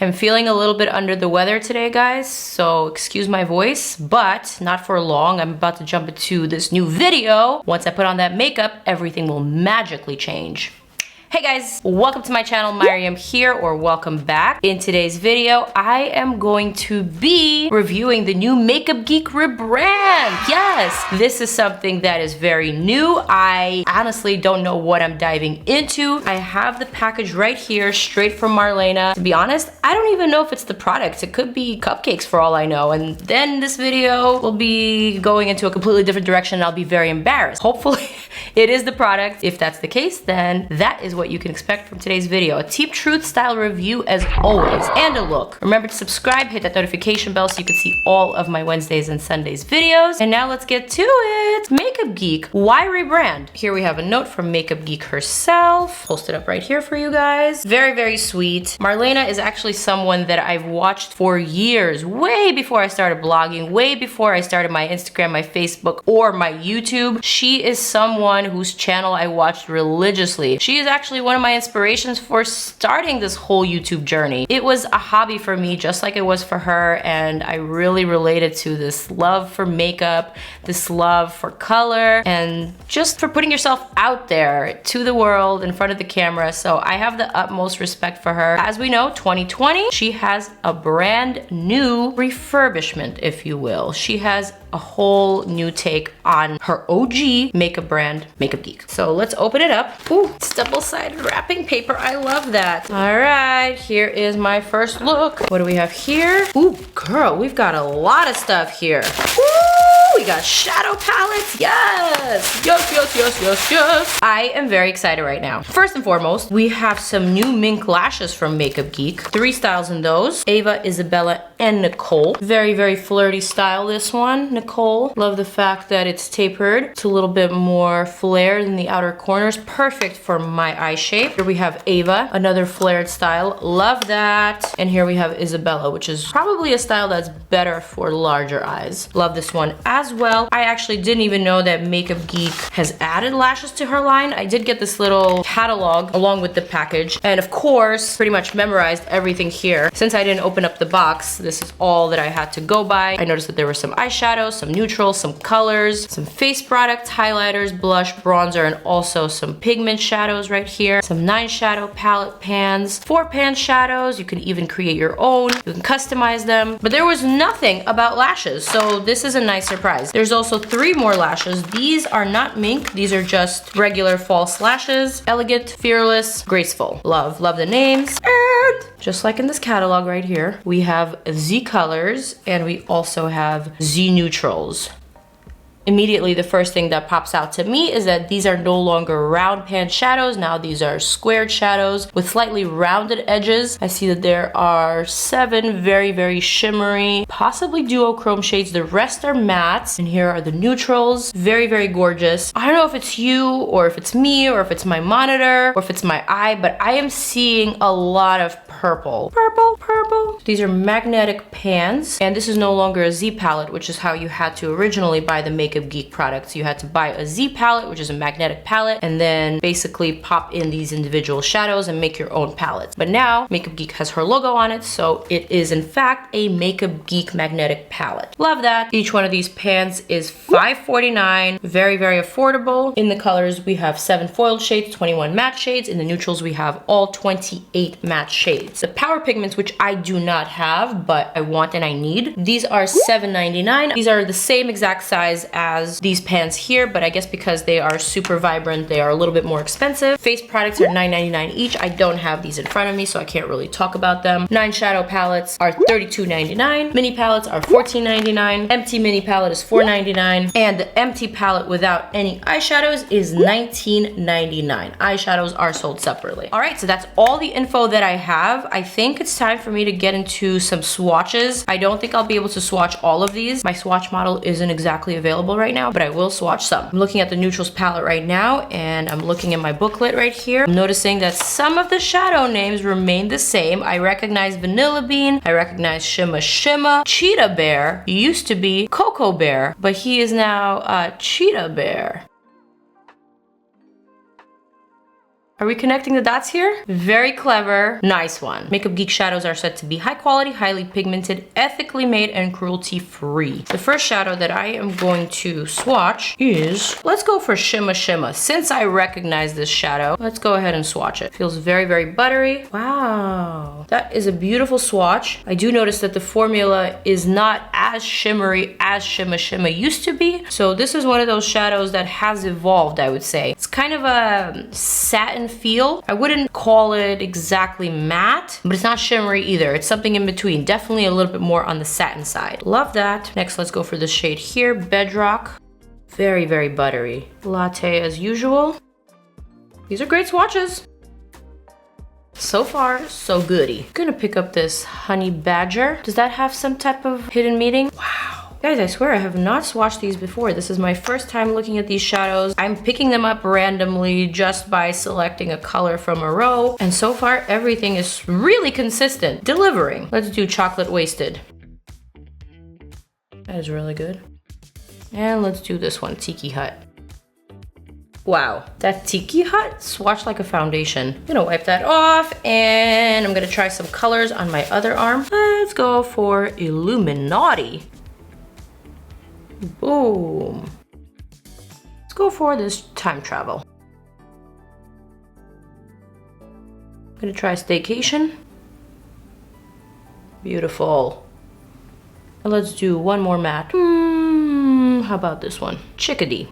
I'm feeling a little bit under the weather today, guys, so excuse my voice, but not for long. I'm about to jump into this new video. Once I put on that makeup, everything will magically change. Hey guys, welcome to my channel. Maryam here, or welcome back. In today's video, I am going to be reviewing the new Makeup Geek rebrand. Yes, this is something that is very new. I honestly don't know what I'm diving into. I have the package right here, straight from Marlena. To be honest, I don't even know if it's the product. It could be cupcakes for all I know. And then this video will be going into a completely different direction and I'll be very embarrassed. Hopefully it is the product. If that's the case, then that is what you can expect from today's video. A Teep Truth style review as always, and a look. Remember to subscribe, hit that notification bell so you can see all of my Wednesdays and Sundays videos. And now let's get to it. Makeup Geek, why rebrand? Here we have a note from Makeup Geek herself. Posted up right here for you guys. Very, very sweet. Marlena is actually someone that I've watched for years, way before I started blogging, way before I started my Instagram, my Facebook, or my YouTube. She is someone whose channel I watched religiously. She is actually one of my inspirations for starting this whole YouTube journey. It was a hobby for me, just like it was for her, and I really related to this love for makeup, this love for color, and just for putting yourself out there to the world in front of the camera. So I have the utmost respect for her. As we know, 2020, she has a brand new refurbishment, if you will. She has a whole new take on her OG makeup brand, Makeup Geek. So let's open it up. Ooh, it's double-sided wrapping paper. I love that. All right, here is my first look. What do we have here? Ooh, girl, we've got a lot of stuff here. Ooh, we got shadow palettes. Yes, yes, yes, yes, yes, yes. I am very excited right now. First and foremost, we have some new mink lashes from Makeup Geek. 3 styles in those. Ava, Isabella, and Nicole. Very, very flirty style, this one. Nicole, love the fact that it's tapered. It's a little bit more flared in the outer corners. Perfect for my eye shape. Here we have Ava, another flared style. Love that. And here we have Isabella, which is probably a style that's better for larger eyes. Love this one as well. I actually didn't even know that Makeup Geek has added lashes to her line. I did get this little catalog along with the package. And of course, pretty much memorized everything here. Since I didn't open up the box, this is all that I had to go by. I noticed that there were some eyeshadows, some neutrals, some colors, some face products, highlighters, blush, bronzer, and also some pigment shadows right here. Some 9 shadow palette pans, 4 pan shadows. You can even create your own. You can customize them. But there was nothing about lashes, so this is a nice surprise. There's also 3 more lashes. These are not mink. These are just regular false lashes. Elegant, fearless, graceful. Love the names. And just like in this catalog right here, we have Z colors and we also have Z neutrals. Immediately, the first thing that pops out to me is that these are no longer round pan shadows. Now these are squared shadows with slightly rounded edges. I see that there are 7 very, very shimmery, possibly duochrome shades. The rest are mattes. And here are the neutrals. Very, very gorgeous. I don't know if it's you or if it's me or if it's my monitor or if it's my eye, but I am seeing a lot of purple. Purple, purple. These are magnetic pans. And this is no longer a Z palette, which is how you had to originally buy the Makeup Geek products. You had to buy a Z palette, which is a magnetic palette, and then basically pop in these individual shadows and make your own palettes. But now Makeup Geek has her logo on it, so it is in fact a Makeup Geek magnetic palette. Love that. Each one of these pans is $5.49. Very, very affordable. In the colors, we have 7 foiled shades, 21 matte shades. In the neutrals, we have all 28 matte shades. The power pigments, which I do not have, but I want and I need, these are $7.99. These are the same exact size as these pans here, but I guess because they are super vibrant, they are a little bit more expensive. Face products are $9.99 each. I don't have these in front of me, so I can't really talk about them. 9 shadow palettes are $32.99. Mini palettes are $14.99. Empty mini palette is $4.99. And the empty palette without any eyeshadows is $19.99. Eyeshadows are sold separately. All right, so that's all the info that I have. I think it's time for me to get into some swatches. I don't think I'll be able to swatch all of these. My swatch model isn't exactly available right now, but I will swatch some. I'm looking at the neutrals palette right now, and I'm looking at my booklet right here. I'm noticing that some of the shadow names remain the same. I recognize Vanilla Bean. I recognize Shimma Shimma. Cheetah Bear used to be Cocoa Bear, but he is now Cheetah Bear. Are we connecting the dots here? Very clever. Nice one. Makeup Geek shadows are said to be high quality, highly pigmented, ethically made, and cruelty-free. The first shadow that I am going to swatch is, let's go for Shimma Shimma. Since I recognize this shadow, let's go ahead and swatch it. Feels very, very buttery. Wow. That is a beautiful swatch. I do notice that the formula is not as shimmery as Shimma Shimma used to be. So this is one of those shadows that has evolved, I would say. It's kind of a satin feel. I wouldn't call it exactly matte, but it's not shimmery either. It's something in between. Definitely a little bit more on the satin side. Love that. Next, let's go for the shade here, Bedrock. Very, very buttery. Latte as usual. These are great swatches. So far, so goody. I'm gonna pick up this Honey Badger. Does that have some type of hidden meaning? Wow. Guys, I swear I have not swatched these before. This is my first time looking at these shadows. I'm picking them up randomly just by selecting a color from a row. And so far, everything is really consistent, delivering. Let's do Chocolate Wasted. That is really good. And let's do this one, Tiki Hut. Wow, that Tiki Hut swatched like a foundation. I'm gonna wipe that off and I'm gonna try some colors on my other arm. Let's go for Illuminati. Boom. Let's go for this Time Travel. I'm gonna try Staycation. Beautiful. And let's do one more matte. How about this one? Chickadee.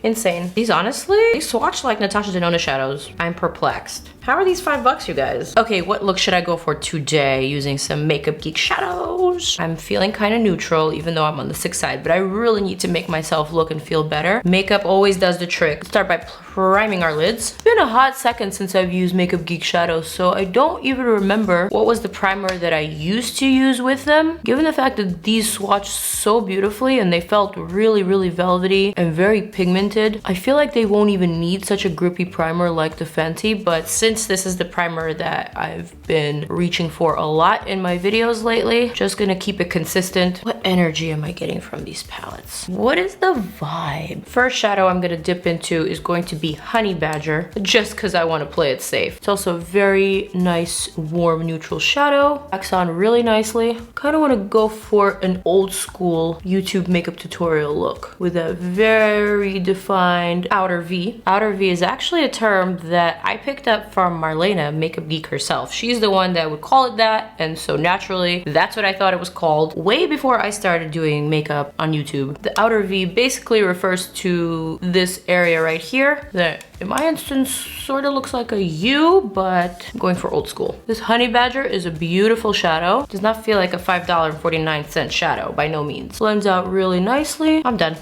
Insane. These honestly, they swatch like Natasha Denona shadows. I'm perplexed. How are these $5, you guys? Okay, what look should I go for today using some Makeup Geek shadows? I'm feeling kind of neutral, even though I'm on the 6 side, but I really need to make myself look and feel better. Makeup always does the trick. Let's start by priming our lids. It's been a hot second since I've used Makeup Geek shadows, so I don't even remember what was the primer that I used to use with them. Given the fact that these swatched so beautifully and they felt really, really velvety and very pigmented, I feel like they won't even need such a grippy primer like the Fenty, but since this is the primer that I've been reaching for a lot in my videos lately, just gonna keep it consistent. What energy am I getting from these palettes? What is the vibe? First shadow I'm gonna dip into is going to be Honey Badger, just because I want to play it safe. It's also a very nice, warm, neutral shadow. Packs on really nicely. Kind of want to go for an old school YouTube makeup tutorial look with a very defined outer V. Outer V is actually a term that I picked up from Marlena, Makeup Geek herself. She's the one that would call it that, and so naturally, that's what I thought it was called way before I started doing makeup on YouTube. The outer V basically refers to this area right here that in my instance sort of looks like a U, but I'm going for old school. This Honey Badger is a beautiful shadow. Does not feel like a $5.49 shadow, by no means. Blends out really nicely. I'm done.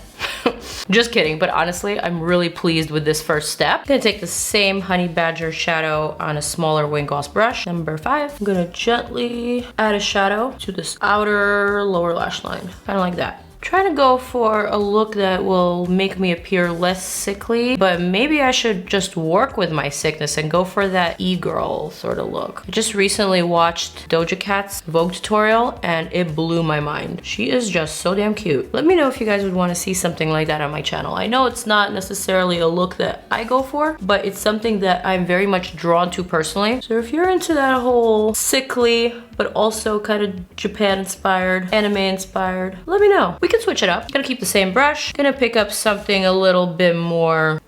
Just kidding, but honestly, I'm really pleased with this first step. I'm gonna take the same Honey Badger shadow on a smaller Wayne Goss brush, number 5. I'm gonna gently add a shadow to this outer lower lash line, kind of like that. Trying to go for a look that will make me appear less sickly, but maybe I should just work with my sickness and go for that e-girl sort of look. I just recently watched Doja Cat's Vogue tutorial and it blew my mind. She is just so damn cute. Let me know if you guys would want to see something like that on my channel. I know it's not necessarily a look that I go for, but it's something that I'm very much drawn to personally. So if you're into that whole sickly, but also kind of Japan inspired, anime inspired, let me know. We can switch it up. Gonna keep the same brush. Gonna pick up something a little bit more,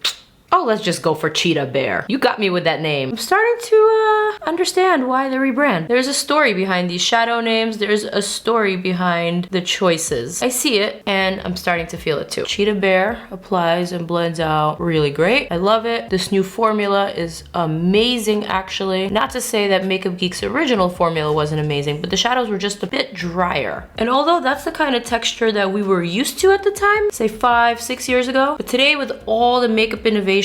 oh, let's just go for Cheetah Bear. You got me with that name. I'm starting to understand why the rebrand. There's a story behind these shadow names. There's a story behind the choices. I see it and I'm starting to feel it too. Cheetah Bear applies and blends out really great. I love it. This new formula is amazing actually. Not to say that Makeup Geek's original formula wasn't amazing, but the shadows were just a bit drier. And although that's the kind of texture that we were used to at the time, say 5-6 years ago, but today with all the makeup innovation,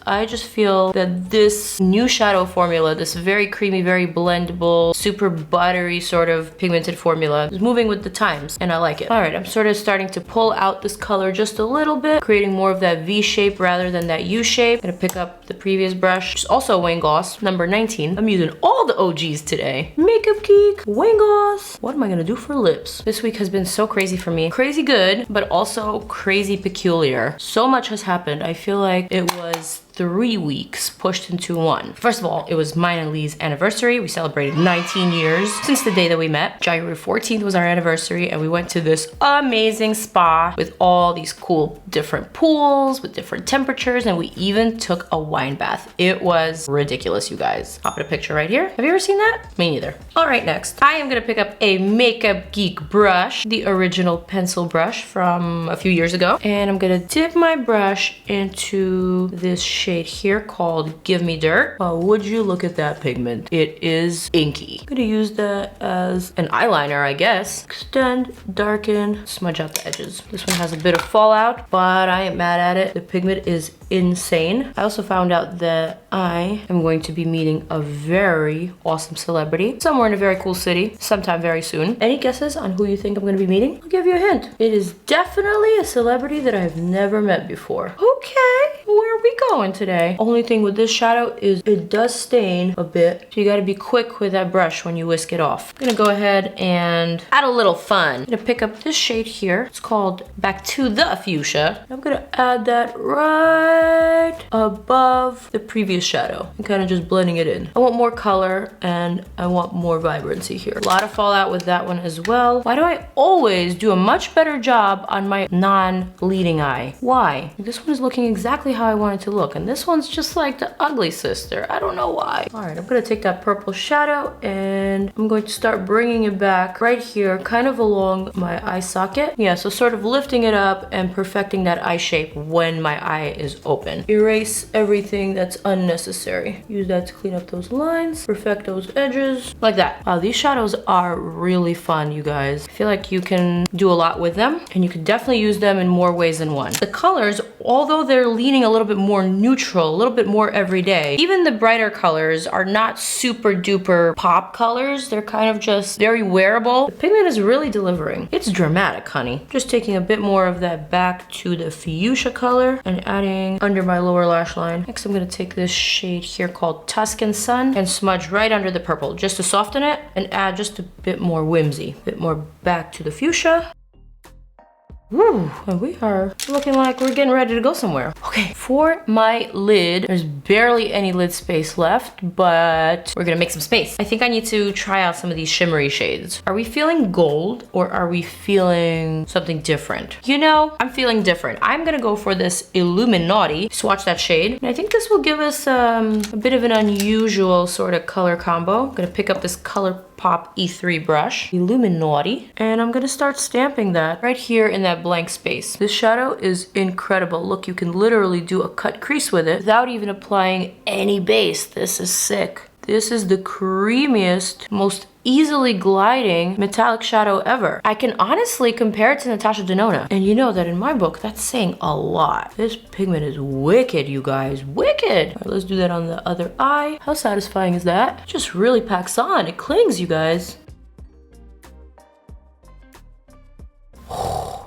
I just feel that this new shadow formula, this very creamy, very blendable, super buttery sort of pigmented formula is moving with the times and I like it. All right, I'm sort of starting to pull out this color just a little bit, creating more of that V shape rather than that U shape. I'm gonna pick up the previous brush, which is also Wayne Goss, number 19. I'm using all the OGs today. Makeup Geek, Wayne Goss. What am I gonna do for lips? This week has been so crazy for me. Crazy good, but also crazy peculiar. So much has happened. I feel like it was 3 weeks pushed into one. First of all, it was mine and Lee's anniversary. We celebrated 19 years since the day that we met. January 14th was our anniversary, and we went to this amazing spa with all these cool different pools with different temperatures, and we even took a wine bath. It was ridiculous, you guys. I'll put a picture right here. Have you ever seen that? Me neither. All right, next. I am gonna pick up a Makeup Geek brush, the original pencil brush from a few years ago, and I'm gonna dip my brush into this shade here called Give Me Dirt. Oh, would you look at that pigment? It is inky. I'm gonna use that as an eyeliner, I guess. Extend, darken, smudge out the edges. This one has a bit of fallout, but I ain't mad at it. The pigment is insane. I also found out that I am going to be meeting a very awesome celebrity somewhere in a very cool city sometime very soon. Any guesses on who you think I'm gonna be meeting? I'll give you a hint. It is definitely a celebrity that I've never met before. Okay, where are we going today? Only thing with this shadow is it does stain a bit, so you gotta be quick with that brush when you whisk it off. I'm gonna go ahead and add a little fun. I'm gonna pick up this shade here. It's called Back to the Fuchsia. I'm gonna add that right above the previous shadow. I'm kind of just blending it in. I want more color and I want more vibrancy here. A lot of fallout with that one as well. Why do I always do a much better job on my non-leading eye? Why? This one is looking exactly how I want it to look, and this one's just like the ugly sister. I don't know why. All right, I'm gonna take that purple shadow and I'm going to start bringing it back right here, kind of along my eye socket. Yeah, so sort of lifting it up and perfecting that eye shape when my eye is open. Erase everything that's unnecessary. Use that to clean up those lines, perfect those edges, like that. Wow, these shadows are really fun, you guys. I feel like you can do a lot with them, and you can definitely use them in more ways than one. The colors, although they're leaning a little bit more neutral, a little bit more everyday, even the brighter colors are not super duper pop colors. They're kind of just very wearable. The pigment is really delivering. It's dramatic, honey. Just taking a bit more of that back to the fuchsia color and adding under my lower lash line. Next, I'm gonna take this shade here called Tuscan Sun and smudge right under the purple just to soften it and add just a bit more whimsy, a bit more back to the fuchsia. Woo, and we are looking like we're getting ready to go somewhere. Okay, for my lid, there's barely any lid space left, but we're gonna make some space. I think I need to try out some of these shimmery shades. Are we feeling gold or are we feeling something different? You know, I'm feeling different. I'm gonna go for this Illuminati, swatch that shade. And I think this will give us a bit of an unusual sort of color combo. I'm gonna pick up this ColourPop E3 brush, Illuminati, and I'm gonna start stamping that right here in that blank space. This shadow is incredible. Look, you can literally do a cut crease with it without even applying any base. This is sick. This is the creamiest, most easily gliding metallic shadow ever. I can honestly compare it to Natasha Denona. And you know that in my book, that's saying a lot. This pigment is wicked, you guys, wicked. All right, let's do that on the other eye. How satisfying is that? It just really packs on. It clings, you guys.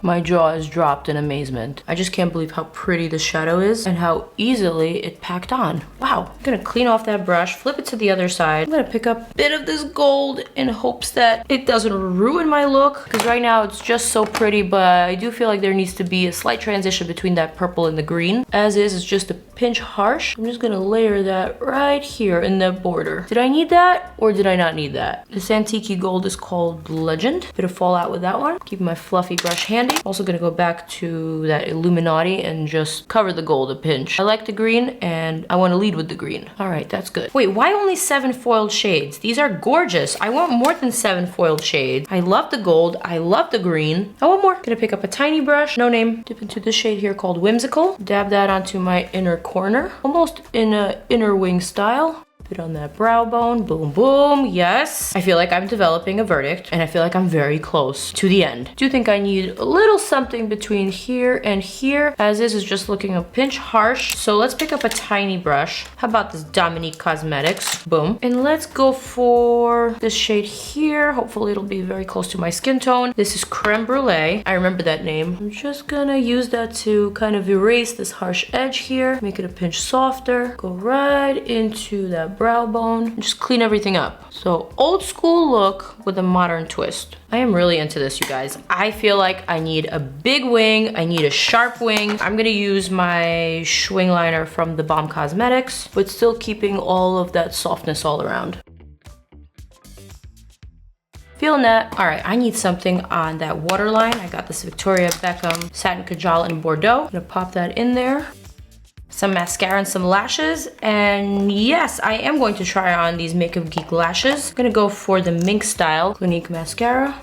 My jaw is dropped in amazement. I just can't believe how pretty the shadow is and how easily it packed on. Wow. I'm gonna clean off that brush, flip it to the other side. I'm gonna pick up a bit of this gold in hopes that it doesn't ruin my look, because right now it's just so pretty, but I do feel like there needs to be a slight transition between that purple and the green. As is, it's just a pinch harsh. I'm just gonna layer that right here in the border. Did I need that or did I not need that? This antique gold is called Legend. Bit of fallout with that one. Keep my fluffy brush handy. Also gonna go back to that Illuminati and just cover the gold a pinch. I like the green and I want to lead with the green. All right, that's good. Wait, why only 7 foiled shades? These are gorgeous. I want more than 7 foiled shades. I love the gold. I love the green. I want more. Gonna pick up a tiny brush, no name. Dip into this shade here called Whimsical. Dab that onto my inner corner, almost in a inner wing style. Bit on that brow bone, boom, boom, yes. I feel like I'm developing a verdict and I feel like I'm very close to the end. Do think I need a little something between here and here. As is just looking a pinch harsh. So let's pick up a tiny brush. How about this Dominique Cosmetics, boom. And let's go for this shade here. Hopefully it'll be very close to my skin tone. This is Creme Brulee. I remember that name. I'm just gonna use that to kind of erase this harsh edge here. Make it a pinch softer. Go right into that that brow bone, just clean everything up. So old school look with a modern twist. I am really into this, you guys. I feel like I need a big wing. I need a sharp wing. I'm gonna use my Schwing liner from the Balm Cosmetics, but still keeping all of that softness all around. Feeling that. All right, I need something on that waterline. I got this Victoria Beckham Satin Kajal in Bordeaux. I'm gonna pop that in there. Some mascara and some lashes, and yes, I am going to try on these Makeup Geek lashes. I'm gonna go for the Mink Style Clinique mascara.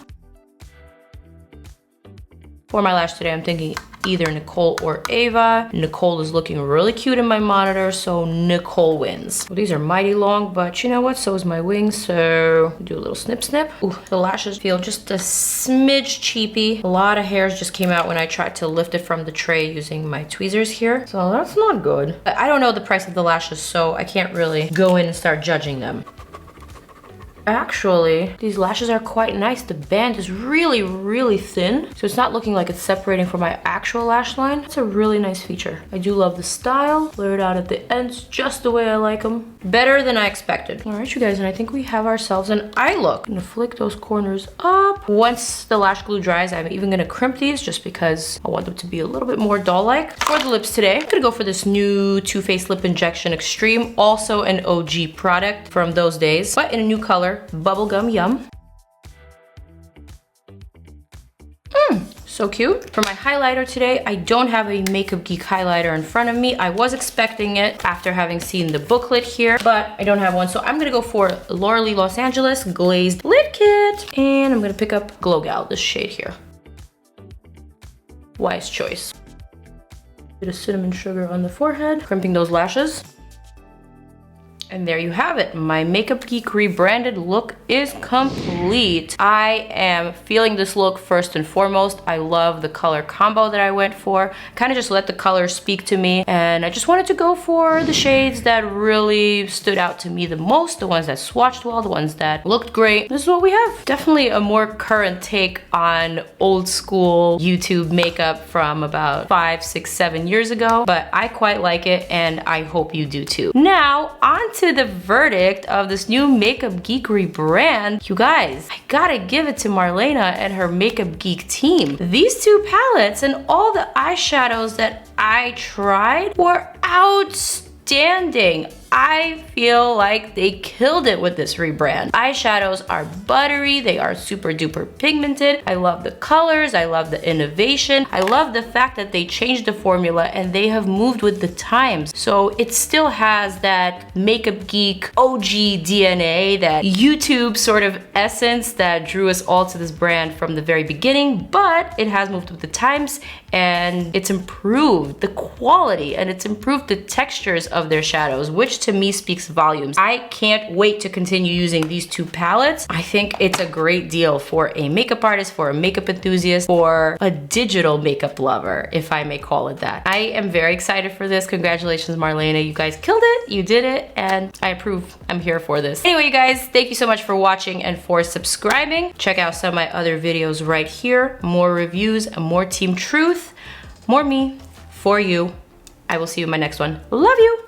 For my lash today, I'm thinking either Nicole or Ava. Nicole is looking really cute in my monitor, so Nicole wins. Well, these are mighty long, but you know what? So is my wing, so do a little snip snip. Ooh, the lashes feel just a smidge cheapy. A lot of hairs just came out when I tried to lift it from the tray using my tweezers here, so that's not good. I don't know the price of the lashes, so I can't really go in and start judging them. Actually, these lashes are quite nice. The band is really, really thin, so it's not looking like it's separating from my actual lash line. It's a really nice feature. I do love the style. Blur it out at the ends just the way I like them. Better than I expected. All right, you guys, and I think we have ourselves an eye look. I'm gonna flick those corners up. Once the lash glue dries, I'm even gonna crimp these just because I want them to be a little bit more doll-like. For the lips today, I'm gonna go for this new Too Faced Lip Injection Extreme, also an OG product from those days, but in a new color. Bubblegum Yum. So cute. For my highlighter today, I don't have a Makeup Geek highlighter in front of me. I was expecting it after having seen the booklet here, but I don't have one. So I'm gonna go for Laura Lee Los Angeles Glazed Lid Kit. And I'm gonna pick up Glow Gal, this shade here. Wise choice. Bit of cinnamon sugar on the forehead, crimping those lashes. And there you have it. My Makeup Geek rebranded look is complete. I am feeling this look first and foremost. I love the color combo that I went for. Kind of just let the colors speak to me. And I just wanted to go for the shades that really stood out to me the most. The ones that swatched well, the ones that looked great. This is what we have. Definitely a more current take on old school YouTube makeup from about 5, 6, 7 years ago. But I quite like it and I hope you do too. Now, on to the verdict of this new Makeup Geek rebrand. You guys, I gotta give it to Marlena and her Makeup Geek team. These two palettes and all the eyeshadows that I tried were outstanding. I feel like they killed it with this rebrand. Eyeshadows are buttery, they are super duper pigmented. I love the colors, I love the innovation. I love the fact that they changed the formula and they have moved with the times. So it still has that Makeup Geek OG DNA, that YouTube sort of essence that drew us all to this brand from the very beginning, but it has moved with the times and it's improved the quality and it's improved the textures of their shadows, which to me speaks volumes. I can't wait to continue using these two palettes. I think it's a great deal for a makeup artist, for a makeup enthusiast, for a digital makeup lover, if I may call it that. I am very excited for this. Congratulations, Marlena. You guys killed it. You did it, and I approve. I'm here for this. Anyway, you guys, thank you so much for watching and for subscribing. Check out some of my other videos right here. More reviews, more Team Truth, more me for you. I will see you in my next one. Love you.